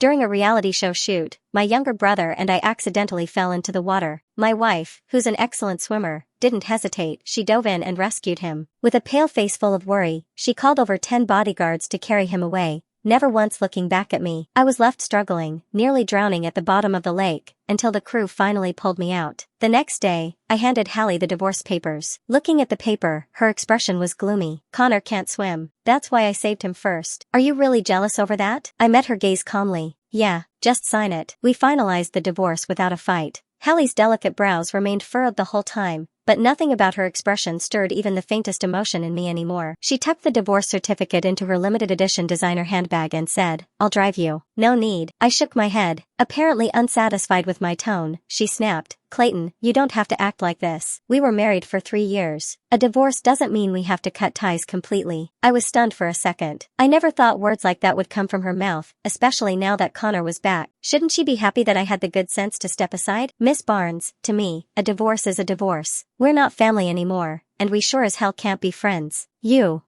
During a reality show shoot, my younger brother and I accidentally fell into the water. My wife, who's an excellent swimmer, didn't hesitate. She dove in and rescued him. With a pale face full of worry, she called over 10 bodyguards to carry him away, never once looking back at me. I was left struggling, nearly drowning at the bottom of the lake, until the crew finally pulled me out. The next day, I handed Hallie the divorce papers. Looking at the paper, her expression was gloomy. Connor can't swim. That's why I saved him first. Are you really jealous over that? I met her gaze calmly. Yeah, just sign it. We finalized the divorce without a fight. Hallie's delicate brows remained furrowed the whole time, but nothing about her expression stirred even the faintest emotion in me anymore. She tucked the divorce certificate into her limited edition designer handbag and said, "I'll drive you." "No need." I shook my head. Apparently unsatisfied with my tone, she snapped, "Clayton, you don't have to act like this. We were married for 3 years. A divorce doesn't mean we have to cut ties completely." I was stunned for a second. I never thought words like that would come from her mouth, especially now that Connor was back. Shouldn't she be happy that I had the good sense to step aside? "Miss Barnes, to me, a divorce is a divorce. We're not family anymore, and we sure as hell can't be friends."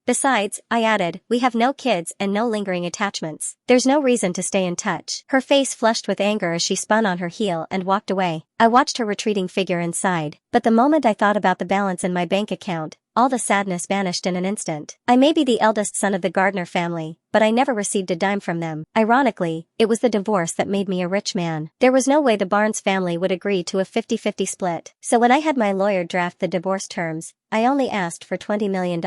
Besides, I added, we have no kids and no lingering attachments. There's no reason to stay in touch. Her face flushed with anger as she spun on her heel and walked away. I watched her retreating figure and sighed, but the moment I thought about the balance in my bank account, all the sadness vanished in an instant. I may be the eldest son of the Gardner family, but I never received a dime from them. Ironically, it was the divorce that made me a rich man. There was no way the Barnes family would agree to a 50-50 split. So when I had my lawyer draft the divorce terms, I only asked for $20 million.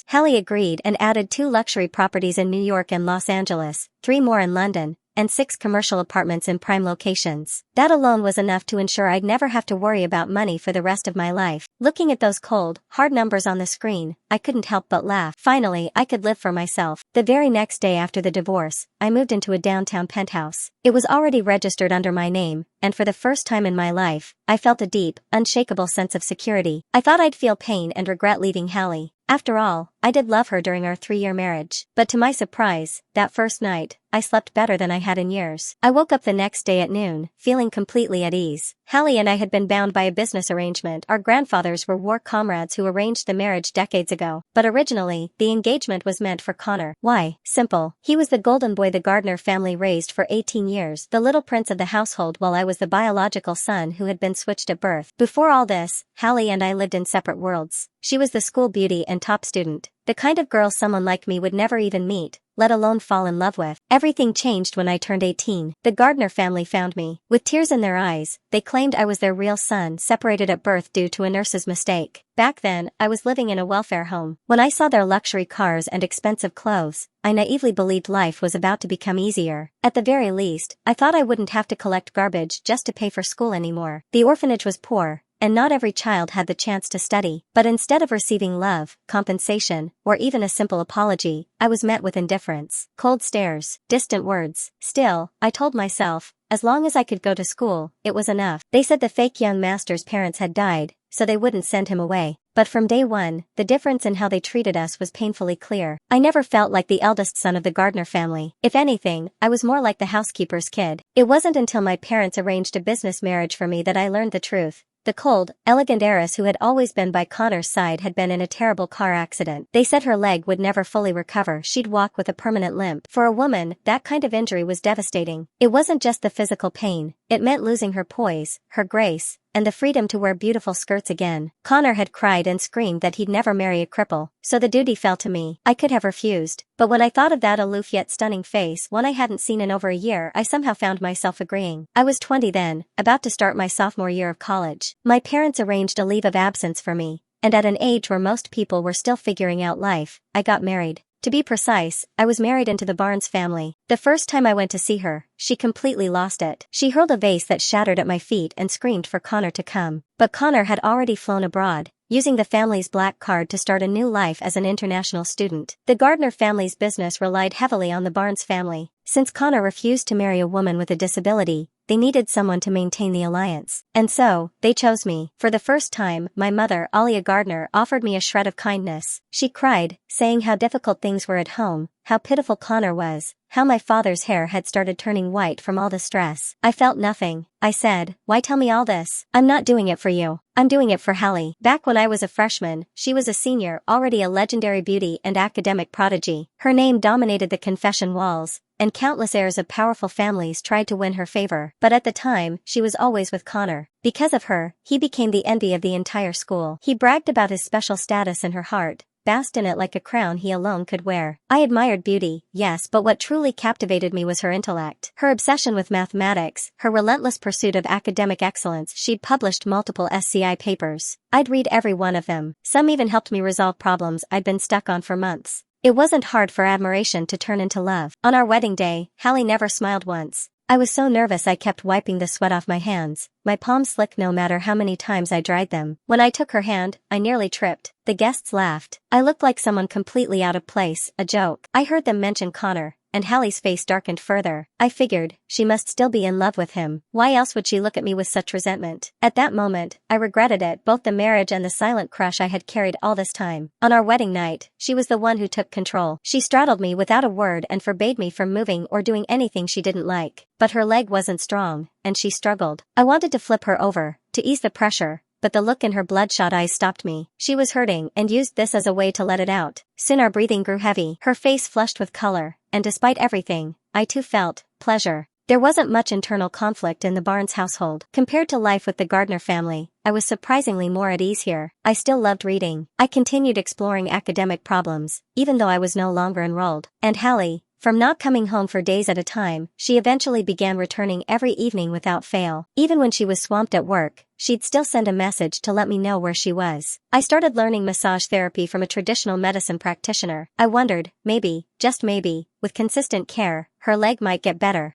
Hallie agreed and added 2 luxury properties in New York and Los Angeles, 3 more in London, and 6 commercial apartments in prime locations. That alone was enough to ensure I'd never have to worry about money for the rest of my life. Looking at those cold, hard numbers on the screen, I couldn't help but laugh. Finally, I could live for myself. The very next day after the divorce, I moved into a downtown penthouse. It was already registered under my name, and for the first time in my life, I felt a deep, unshakable sense of security. I thought I'd feel pain and regret leaving Hallie. After all, I did love her during our 3-year marriage. But to my surprise, that first night, I slept better than I had in years. I woke up the next day at noon, feeling completely at ease. Hallie and I had been bound by a business arrangement. Our grandfathers were war comrades who arranged the marriage decades ago. But originally, the engagement was meant for Connor. Why? Simple. He was the golden boy the Gardner family raised for 18 years, the little prince of the household, while I was the biological son who had been switched at birth. Before all this, Hallie and I lived in separate worlds. She was the school beauty and top student, the kind of girl someone like me would never even meet, let alone fall in love with. Everything changed when I turned 18. The Gardner family found me. With tears in their eyes, they claimed I was their real son, separated at birth due to a nurse's mistake. Back then, I was living in a welfare home. When I saw their luxury cars and expensive clothes, I naively believed life was about to become easier. At the very least, I thought I wouldn't have to collect garbage just to pay for school anymore. The orphanage was poor, and not every child had the chance to study. But instead of receiving love, compensation, or even a simple apology, I was met with indifference, cold stares, distant words. Still, I told myself, as long as I could go to school, it was enough. They said the fake young master's parents had died, so they wouldn't send him away. But from day one, the difference in how they treated us was painfully clear. I never felt like the eldest son of the Gardner family. If anything, I was more like the housekeeper's kid. It wasn't until my parents arranged a business marriage for me that I learned the truth. The cold, elegant heiress who had always been by Connor's side had been in a terrible car accident. They said her leg would never fully recover. She'd walk with a permanent limp. For a woman, that kind of injury was devastating. It wasn't just the physical pain, it meant losing her poise, her grace, and the freedom to wear beautiful skirts again. Connor had cried and screamed that he'd never marry a cripple, so the duty fell to me. I could have refused, but when I thought of that aloof yet stunning face, one I hadn't seen in over a year, I somehow found myself agreeing. I was 20 then, about to start my sophomore year of college. My parents arranged a leave of absence for me, and at an age where most people were still figuring out life, I got married. To be precise, I was married into the Barnes family. The first time I went to see her, she completely lost it. She hurled a vase that shattered at my feet and screamed for Connor to come. But Connor had already flown abroad, using the family's black card to start a new life as an international student. The Gardner family's business relied heavily on the Barnes family. Since Connor refused to marry a woman with a disability, they needed someone to maintain the alliance. And so, they chose me. For the first time, my mother, Alia Gardner, offered me a shred of kindness. She cried, saying how difficult things were at home, how pitiful Connor was, how my father's hair had started turning white from all the stress. I felt nothing. I said, "Why tell me all this? I'm not doing it for you. I'm doing it for Hallie." Back when I was a freshman, she was a senior, already a legendary beauty and academic prodigy. Her name dominated the confession walls, and countless heirs of powerful families tried to win her favor. But at the time, she was always with Connor. Because of her, he became the envy of the entire school. He bragged about his special status in her heart, basked in it like a crown he alone could wear. I admired beauty, yes, but what truly captivated me was her intellect. Her obsession with mathematics, her relentless pursuit of academic excellence. She'd published multiple SCI papers. I'd read every one of them. Some even helped me resolve problems I'd been stuck on for months. It wasn't hard for admiration to turn into love. On our wedding day, Hallie never smiled once. I was so nervous I kept wiping the sweat off my hands, my palms slick no matter how many times I dried them. When I took her hand, I nearly tripped. The guests laughed. I looked like someone completely out of place, a joke. I heard them mention Connor, and Hallie's face darkened further. I figured, she must still be in love with him. Why else would she look at me with such resentment? At that moment, I regretted it, both the marriage and the silent crush I had carried all this time. On our wedding night, she was the one who took control. She straddled me without a word and forbade me from moving or doing anything she didn't like. But her leg wasn't strong, and she struggled. I wanted to flip her over, to ease the pressure, but the look in her bloodshot eyes stopped me. She was hurting and used this as a way to let it out. Soon our breathing grew heavy, her face flushed with color, and despite everything, I too felt pleasure. There wasn't much internal conflict in the Barnes household. Compared to life with the Gardner family, I was surprisingly more at ease here. I still loved reading. I continued exploring academic problems, even though I was no longer enrolled. And Hallie, from not coming home for days at a time, she eventually began returning every evening without fail. Even when she was swamped at work, she'd still send a message to let me know where she was. I started learning massage therapy from a traditional medicine practitioner. I wondered, maybe, just maybe, with consistent care, her leg might get better.